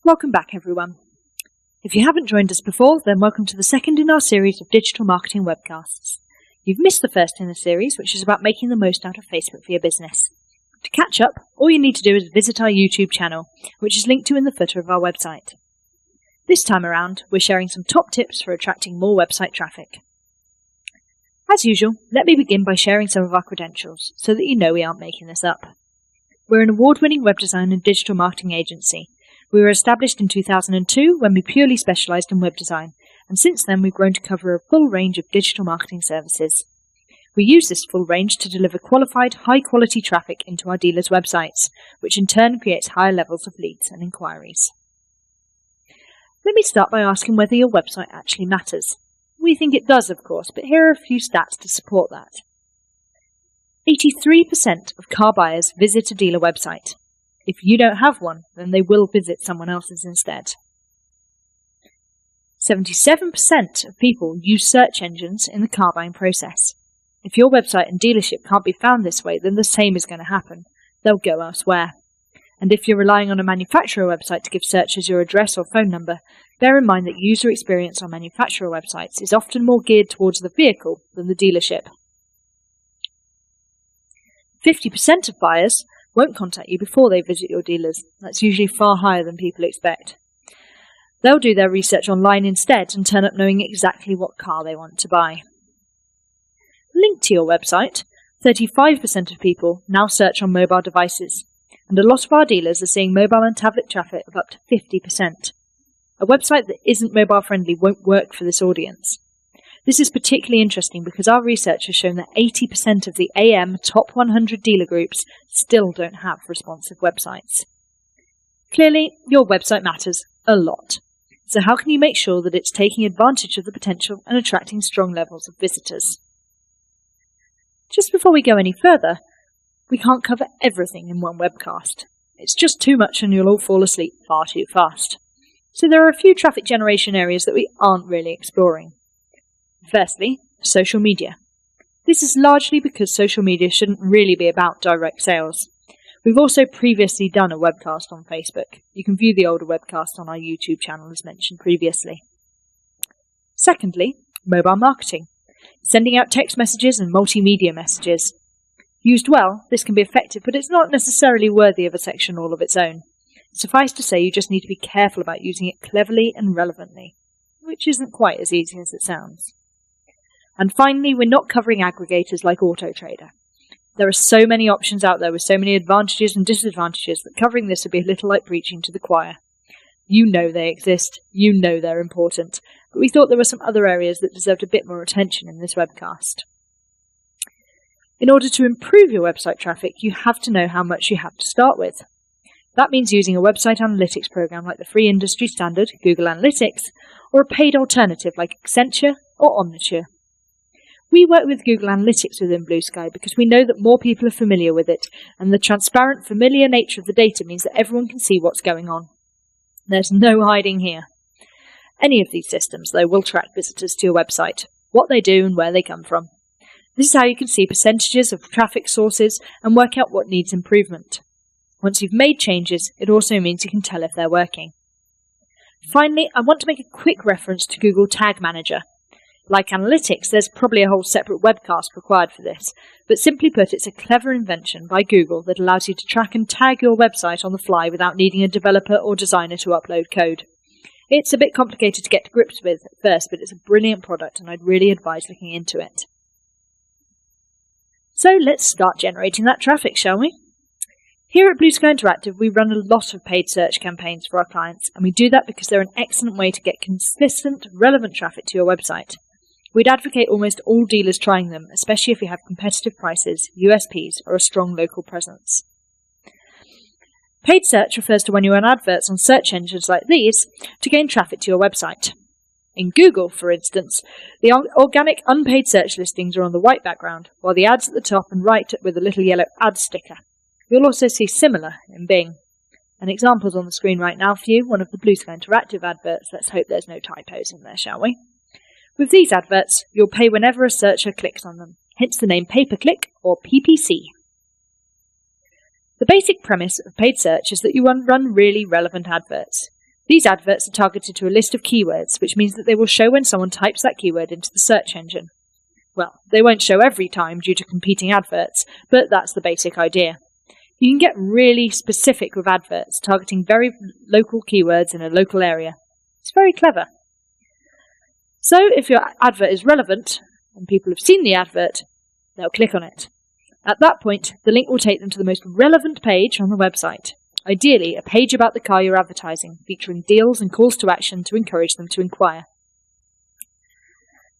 Welcome back, everyone. If you haven't joined us before, then welcome to the second in our series of digital marketing webcasts. You've missed the first in the series, which is about making the most out of Facebook for your business. To catch up, all you need to do is visit our YouTube channel, which is linked to in the footer of our website. This time around, we're sharing some top tips for attracting more website traffic. As usual, let me begin by sharing some of our credentials, so that you know we aren't making this up. We're an award-winning web design and digital marketing agency. We were established in 2002 when we purely specialised in web design, and since then we've grown to cover a full range of digital marketing services. We use this full range to deliver qualified, high-quality traffic into our dealers' websites, which in turn creates higher levels of leads and inquiries. Let me start by asking whether your website actually matters. We think it does, of course, but here are a few stats to support that. 83% of car buyers visit a dealer website. If you don't have one, then they will visit someone else's instead. 77% of people use search engines in the car buying process. If your website and dealership can't be found this way, then the same is going to happen. They'll go elsewhere. And if you're relying on a manufacturer website to give searchers your address or phone number, bear in mind that user experience on manufacturer websites is often more geared towards the vehicle than the dealership. 50% of buyers won't contact you before they visit your dealers. That's usually far higher than people expect. They'll do their research online instead and turn up knowing exactly what car they want to buy. Linked to your website, 35% of people now search on mobile devices, and a lot of our dealers are seeing mobile and tablet traffic of up to 50%. A website that isn't mobile friendly won't work for this audience. This is particularly interesting because our research has shown that 80% of the AM top 100 dealer groups still don't have responsive websites. Clearly, your website matters a lot. So how can you make sure that it's taking advantage of the potential and attracting strong levels of visitors? Just before we go any further, we can't cover everything in one webcast. It's just too much and you'll all fall asleep far too fast. So there are a few traffic generation areas that we aren't really exploring. Firstly, social media. This is largely because social media shouldn't really be about direct sales. We've also previously done a webcast on Facebook. You can view the older webcast on our YouTube channel as mentioned previously. Secondly, mobile marketing. Sending out text messages and multimedia messages. Used well, this can be effective, but it's not necessarily worthy of a section all of its own. Suffice to say, you just need to be careful about using it cleverly and relevantly, which isn't quite as easy as it sounds. And finally, we're not covering aggregators like AutoTrader. There are so many options out there with so many advantages and disadvantages that covering this would be a little like preaching to the choir. You know they exist, you know they're important, but we thought there were some other areas that deserved a bit more attention in this webcast. In order to improve your website traffic, you have to know how much you have to start with. That means using a website analytics program like the free industry standard, Google Analytics, or a paid alternative like Accenture or Omniture. We work with Google Analytics within Blue Sky because we know that more people are familiar with it, and the transparent, familiar nature of the data means that everyone can see what's going on. There's no hiding here. Any of these systems, though, will track visitors to your website, what they do and where they come from. This is how you can see percentages of traffic sources and work out what needs improvement. Once you've made changes, it also means you can tell if they're working. Finally, I want to make a quick reference to Google Tag Manager. Like analytics, there's probably a whole separate webcast required for this, but simply put, it's a clever invention by Google that allows you to track and tag your website on the fly without needing a developer or designer to upload code. It's a bit complicated to get to grips with at first, but it's a brilliant product and I'd really advise looking into it. So let's start generating that traffic, shall we? Here at Blue Sky Interactive, we run a lot of paid search campaigns for our clients, and we do that because they're an excellent way to get consistent, relevant traffic to your website. We'd advocate almost all dealers trying them, especially if you have competitive prices, USPs, or a strong local presence. Paid search refers to when you run adverts on search engines like these to gain traffic to your website. In Google, for instance, the organic unpaid search listings are on the white background, while the ads at the top and right with a little yellow ad sticker. You'll also see similar in Bing. An example's on the screen right now for you, one of the Blue Sky Interactive adverts. Let's hope there's no typos in there, shall we? With these adverts, you'll pay whenever a searcher clicks on them, hence the name pay-per-click or PPC. The basic premise of paid search is that you run really relevant adverts. These adverts are targeted to a list of keywords, which means that they will show when someone types that keyword into the search engine. Well, they won't show every time due to competing adverts, but that's the basic idea. You can get really specific with adverts, targeting very local keywords in a local area. It's very clever. So if your advert is relevant, and people have seen the advert, they'll click on it. At that point, the link will take them to the most relevant page on the website. Ideally, a page about the car you're advertising, featuring deals and calls to action to encourage them to inquire.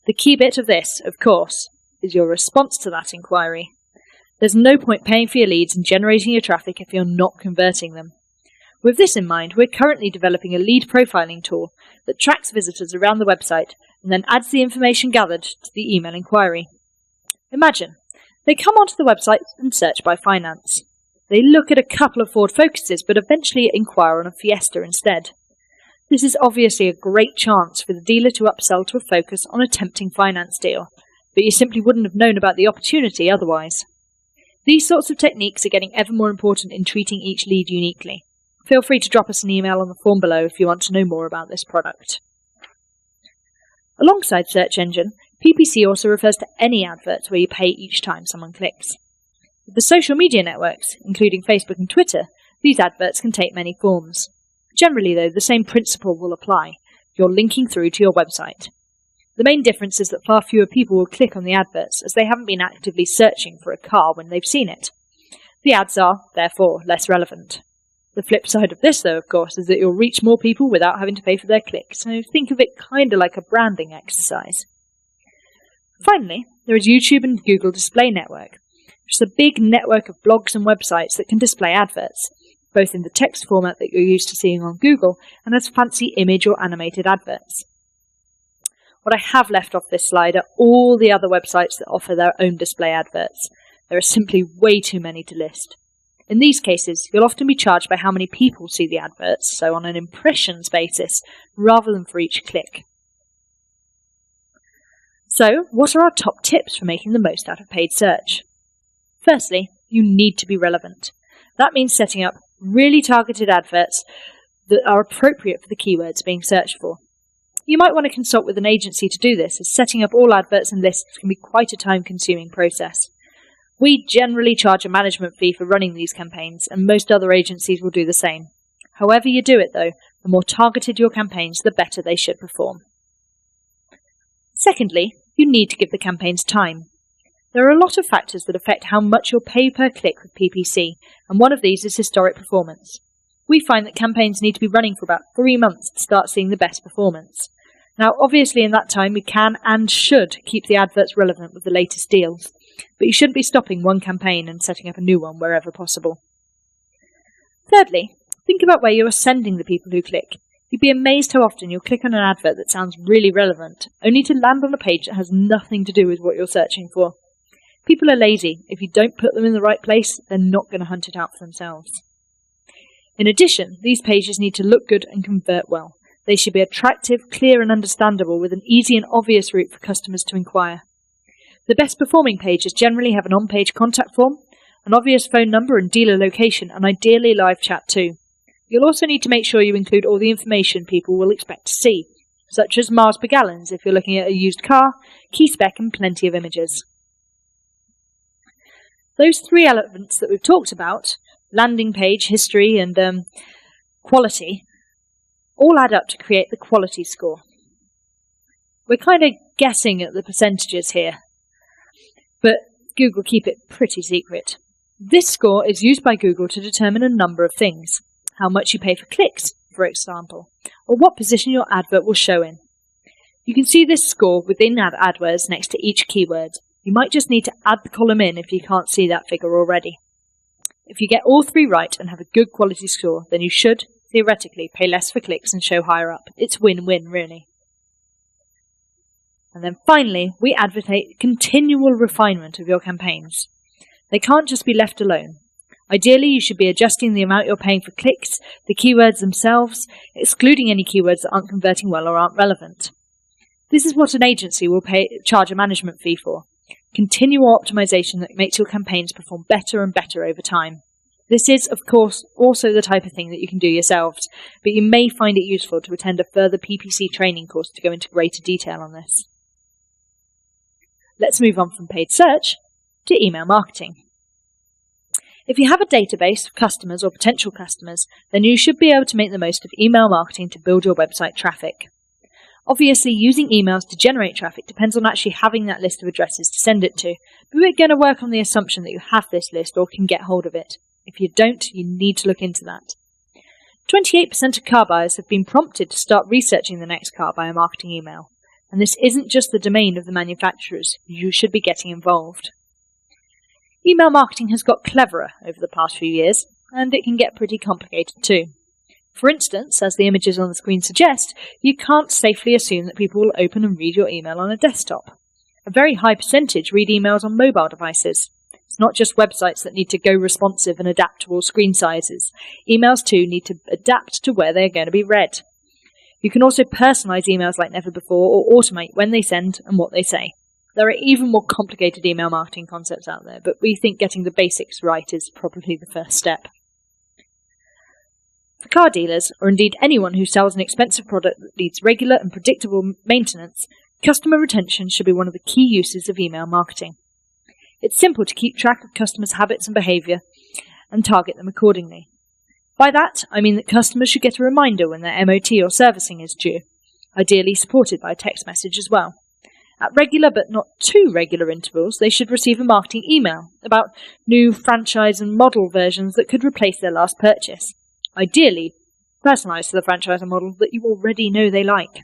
The key bit of this, of course, is your response to that inquiry. There's no point paying for your leads and generating your traffic if you're not converting them. With this in mind, we're currently developing a lead profiling tool that tracks visitors around the website and then adds the information gathered to the email inquiry. Imagine, they come onto the website and search by finance. They look at a couple of Ford Focuses, but eventually inquire on a Fiesta instead. This is obviously a great chance for the dealer to upsell to a Focus on a tempting finance deal, but you simply wouldn't have known about the opportunity otherwise. These sorts of techniques are getting ever more important in treating each lead uniquely. Feel free to drop us an email on the form below if you want to know more about this product. Alongside search engine, PPC also refers to any adverts where you pay each time someone clicks. With the social media networks, including Facebook and Twitter, these adverts can take many forms. Generally, though, the same principle will apply. You're linking through to your website. The main difference is that far fewer people will click on the adverts, as they haven't been actively searching for a car when they've seen it. The ads are, therefore, less relevant. The flip side of this, though, of course, is that you'll reach more people without having to pay for their click, so think of it kind of like a branding exercise. Finally, there is YouTube and Google Display Network, which is a big network of blogs and websites that can display adverts, both in the text format that you're used to seeing on Google and as fancy image or animated adverts. What I have left off this slide are all the other websites that offer their own display adverts. There are simply way too many to list. In these cases, you'll often be charged by how many people see the adverts, so on an impressions basis, rather than for each click. So, what are our top tips for making the most out of paid search? Firstly, you need to be relevant. That means setting up really targeted adverts that are appropriate for the keywords being searched for. You might want to consult with an agency to do this, as setting up all adverts and lists can be quite a time-consuming process. We generally charge a management fee for running these campaigns, and most other agencies will do the same. However you do it, though, the more targeted your campaigns, the better they should perform. Secondly, you need to give the campaigns time. There are a lot of factors that affect how much you'll pay per click with PPC, and one of these is historic performance. We find that campaigns need to be running for about 3 months to start seeing the best performance. Now, obviously in that time we can and should keep the adverts relevant with the latest deals, but you shouldn't be stopping one campaign and setting up a new one wherever possible. Thirdly, think about where you are sending the people who click. You'd be amazed how often you'll click on an advert that sounds really relevant, only to land on a page that has nothing to do with what you're searching for. People are lazy. If you don't put them in the right place, they're not going to hunt it out for themselves. In addition, these pages need to look good and convert well. They should be attractive, clear and understandable, with an easy and obvious route for customers to inquire. The best performing pages generally have an on-page contact form, an obvious phone number and dealer location, and ideally live chat too. You'll also need to make sure you include all the information people will expect to see, such as miles per gallons if you're looking at a used car, key spec and plenty of images. Those 3 elements that we've talked about, landing page, history and quality, all add up to create the quality score. We're kind of guessing at the percentages here, but Google keep it pretty secret. This score is used by Google to determine a number of things. How much you pay for clicks, for example, or what position your advert will show in. You can see this score within AdWords next to each keyword. You might just need to add the column in if you can't see that figure already. If you get all 3 right and have a good quality score, then you should, theoretically, pay less for clicks and show higher up. It's win-win, really. And then finally, we advocate continual refinement of your campaigns. They can't just be left alone. Ideally, you should be adjusting the amount you're paying for clicks, the keywords themselves, excluding any keywords that aren't converting well or aren't relevant. This is what an agency will charge a management fee for. Continual optimization that makes your campaigns perform better and better over time. This is, of course, also the type of thing that you can do yourselves, but you may find it useful to attend a further PPC training course to go into greater detail on this. Let's move on from paid search to email marketing. If you have a database of customers or potential customers, then you should be able to make the most of email marketing to build your website traffic. Obviously, using emails to generate traffic depends on actually having that list of addresses to send it to, but we're going to work on the assumption that you have this list or can get hold of it. If you don't, you need to look into that. 28% of car buyers have been prompted to start researching the next car by a marketing email. And this isn't just the domain of the manufacturers. You should be getting involved. Email marketing has got cleverer over the past few years, and it can get pretty complicated too. For instance, as the images on the screen suggest, you can't safely assume that people will open and read your email on a desktop. A very high percentage read emails on mobile devices. It's not just websites that need to go responsive and adapt to all screen sizes. Emails too need to adapt to where they are going to be read. You can also personalize emails like never before or automate when they send and what they say. There are even more complicated email marketing concepts out there, but we think getting the basics right is probably the first step. For car dealers, or indeed anyone who sells an expensive product that needs regular and predictable maintenance, customer retention should be one of the key uses of email marketing. It's simple to keep track of customers' habits and behaviour and target them accordingly. By that, I mean that customers should get a reminder when their MOT or servicing is due, ideally supported by a text message as well. At regular but not too regular intervals, they should receive a marketing email about new franchise and model versions that could replace their last purchase, ideally personalised to the franchise and model that you already know they like.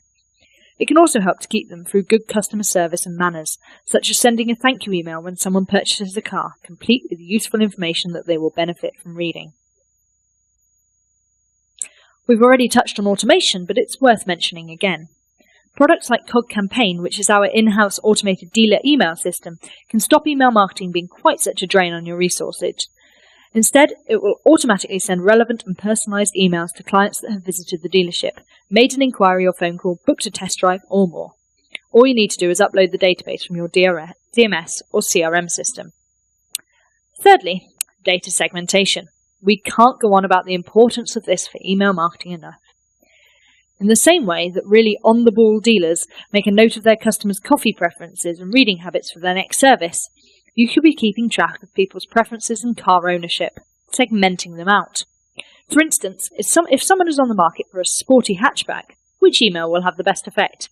It can also help to keep them through good customer service and manners, such as sending a thank you email when someone purchases a car, complete with useful information that they will benefit from reading. We've already touched on automation, but it's worth mentioning again. Products like Cog Campaign, which is our in-house automated dealer email system, can stop email marketing being quite such a drain on your resources. Instead, it will automatically send relevant and personalised emails to clients that have visited the dealership, made an inquiry or phone call, booked a test drive, or more. All you need to do is upload the database from your DMS or CRM system. Thirdly, data segmentation. We can't go on about the importance of this for email marketing enough. In the same way that really on-the-ball dealers make a note of their customers' coffee preferences and reading habits for their next service, you should be keeping track of people's preferences and car ownership, segmenting them out. For instance, if someone is on the market for a sporty hatchback, which email will have the best effect?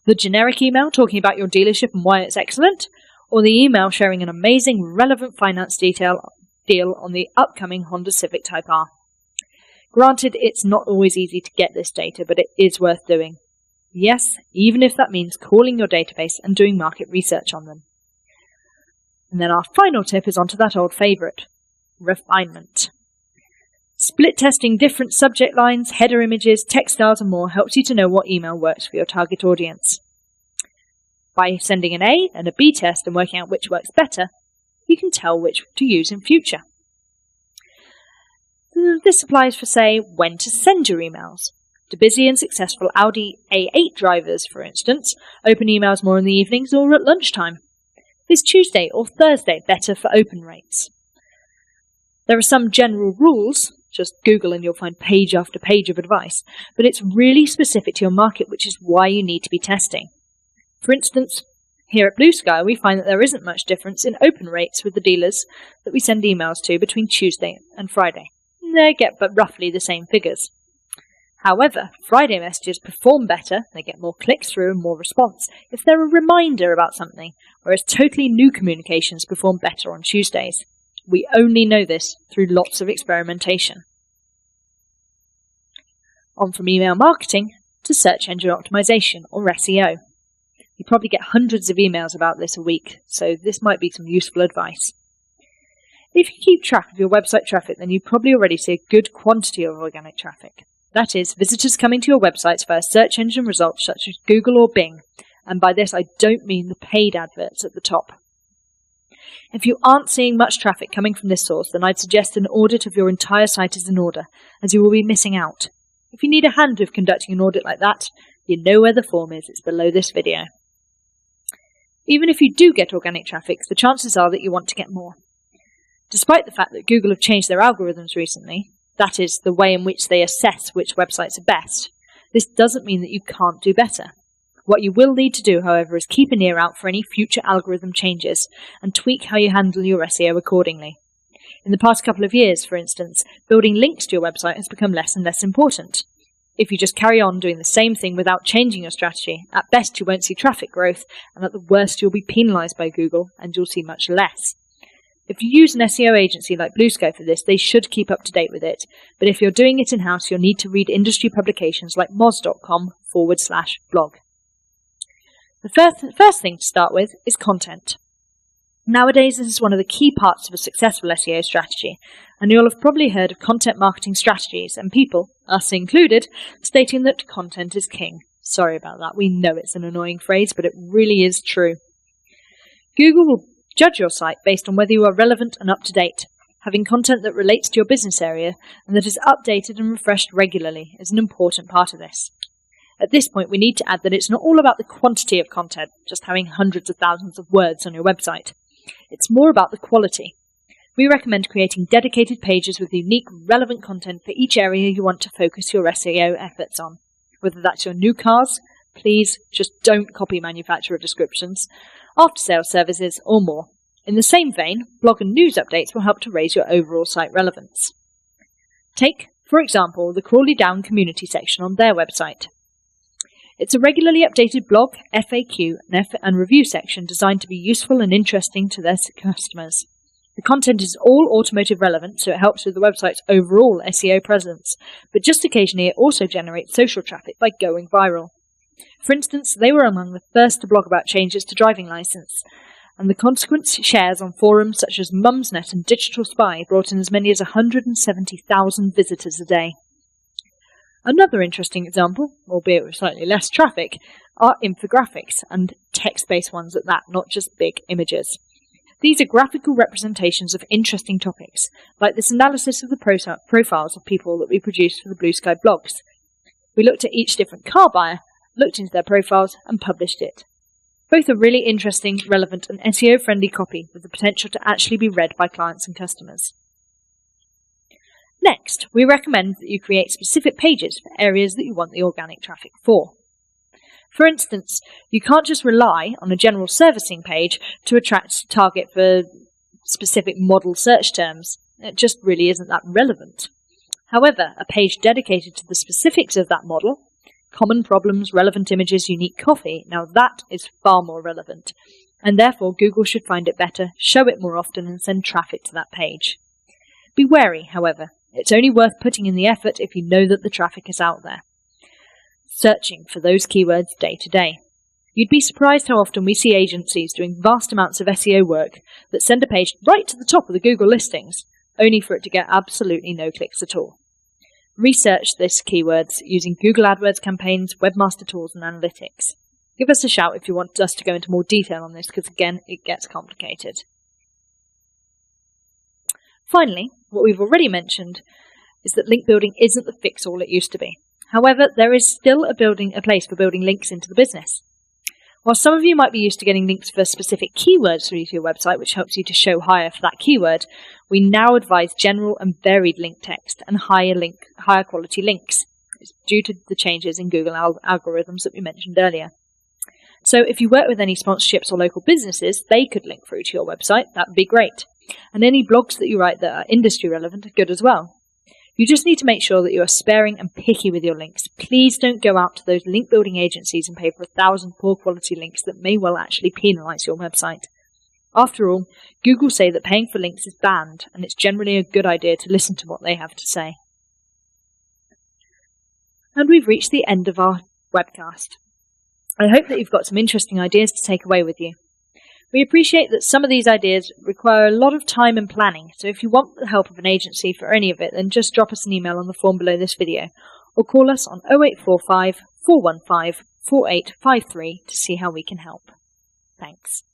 The generic email talking about your dealership and why it's excellent, or the email sharing an amazing, relevant finance deal on the upcoming Honda Civic Type R? Granted, it's not always easy to get this data, but it is worth doing. Yes, even if that means calling your database and doing market research on them. And then our final tip is onto that old favourite, refinement. Split testing different subject lines, header images, text styles and more helps you to know what email works for your target audience. By sending an A and a B test and working out which works better, you can tell which to use in future. This applies for, say, when to send your emails. To busy and successful Audi A8 drivers, for instance, open emails more in the evenings or at lunchtime. Is Tuesday or Thursday better for open rates? There are some general rules, just Google and you'll find page after page of advice, but it's really specific to your market, which is why you need to be testing. For instance, here at Blue Sky, we find that there isn't much difference in open rates with the dealers that we send emails to between Tuesday and Friday. They get but roughly the same figures. However, Friday messages perform better, they get more click-through and more response if they're a reminder about something, whereas totally new communications perform better on Tuesdays. We only know this through lots of experimentation. On from email marketing to search engine optimization, or SEO. You probably get hundreds of emails about this a week, so this might be some useful advice. If you keep track of your website traffic, then you probably already see a good quantity of organic traffic. That is, visitors coming to your websites via search engine results such as Google or Bing, and by this I don't mean the paid adverts at the top. If you aren't seeing much traffic coming from this source, then I'd suggest an audit of your entire site is in order, as you will be missing out. If you need a hand with conducting an audit like that, you know where the form is, it's below this video. Even if you do get organic traffic, the chances are that you want to get more. Despite the fact that Google have changed their algorithms recently, that is, the way in which they assess which websites are best, this doesn't mean that you can't do better. What you will need to do, however, is keep an ear out for any future algorithm changes and tweak how you handle your SEO accordingly. In the past couple of years, for instance, building links to your website has become less and less important. If you just carry on doing the same thing without changing your strategy, at best you won't see traffic growth, and at the worst you'll be penalised by Google, and you'll see much less. If you use an SEO agency like Blue Sky for this, they should keep up to date with it, but if you're doing it in-house, you'll need to read industry publications like moz.com/blog. The first thing to start with is content. Nowadays, this is one of the key parts of a successful SEO strategy, and you'll have probably heard of content marketing strategies and people, us included, stating that content is king. Sorry about that, we know it's an annoying phrase, but it really is true. Google will judge your site based on whether you are relevant and up-to-date. Having content that relates to your business area and that is updated and refreshed regularly is an important part of this. At this point, we need to add that it's not all about the quantity of content, just having hundreds of thousands of words on your website. It's more about the quality. We recommend creating dedicated pages with unique, relevant content for each area you want to focus your SEO efforts on. Whether that's your new cars, please just don't copy manufacturer descriptions, after-sales services, or more. In the same vein, blog and news updates will help to raise your overall site relevance. Take, for example, the Crawley Down community section on their website. It's a regularly updated blog, FAQ, and review section designed to be useful and interesting to their customers. The content is all automotive relevant, so it helps with the website's overall SEO presence, but just occasionally it also generates social traffic by going viral. For instance, they were among the first to blog about changes to driving licence, and the consequent shares on forums such as Mumsnet and Digital Spy brought in as many as 170,000 visitors a day. Another interesting example, albeit with slightly less traffic, are infographics, and text-based ones at that, not just big images. These are graphical representations of interesting topics, like this analysis of the profiles of people that we produced for the Blue Sky blogs. We looked at each different car buyer, looked into their profiles, and published it. Both are really interesting, relevant, and SEO-friendly copy with the potential to actually be read by clients and customers. Next, we recommend that you create specific pages for areas that you want the organic traffic for. For instance, you can't just rely on a general servicing page to attract target for specific model search terms. It just really isn't that relevant. However, a page dedicated to the specifics of that model, common problems, relevant images, unique coffee, now that is far more relevant, and therefore Google should find it better, show it more often, and send traffic to that page. Be wary, however. It's only worth putting in the effort if you know that the traffic is out there. Searching for those keywords day to day. You'd be surprised how often we see agencies doing vast amounts of SEO work that send a page right to the top of the Google listings, only for it to get absolutely no clicks at all. Research this keywords using Google AdWords campaigns, webmaster tools, and analytics. Give us a shout if you want us to go into more detail on this, because again, it gets complicated. Finally, what we've already mentioned is that link building isn't the fix-all it used to be. However, there is still a place for building links into the business. While some of you might be used to getting links for specific keywords through to your website, which helps you to show higher for that keyword, we now advise general and varied link text and higher quality links. It's due to the changes in Google algorithms that we mentioned earlier. So if you work with any sponsorships or local businesses, they could link through to your website. That would be great. And any blogs that you write that are industry relevant are good as well. You just need to make sure that you are sparing and picky with your links. Please don't go out to those link building agencies and pay for 1,000 poor quality links that may well actually penalise your website. After all, Google say that paying for links is banned, and it's generally a good idea to listen to what they have to say. And we've reached the end of our webcast. I hope that you've got some interesting ideas to take away with you. We appreciate that some of these ideas require a lot of time and planning, so if you want the help of an agency for any of it, then just drop us an email on the form below this video, or call us on 0845 415 4853 to see how we can help. Thanks.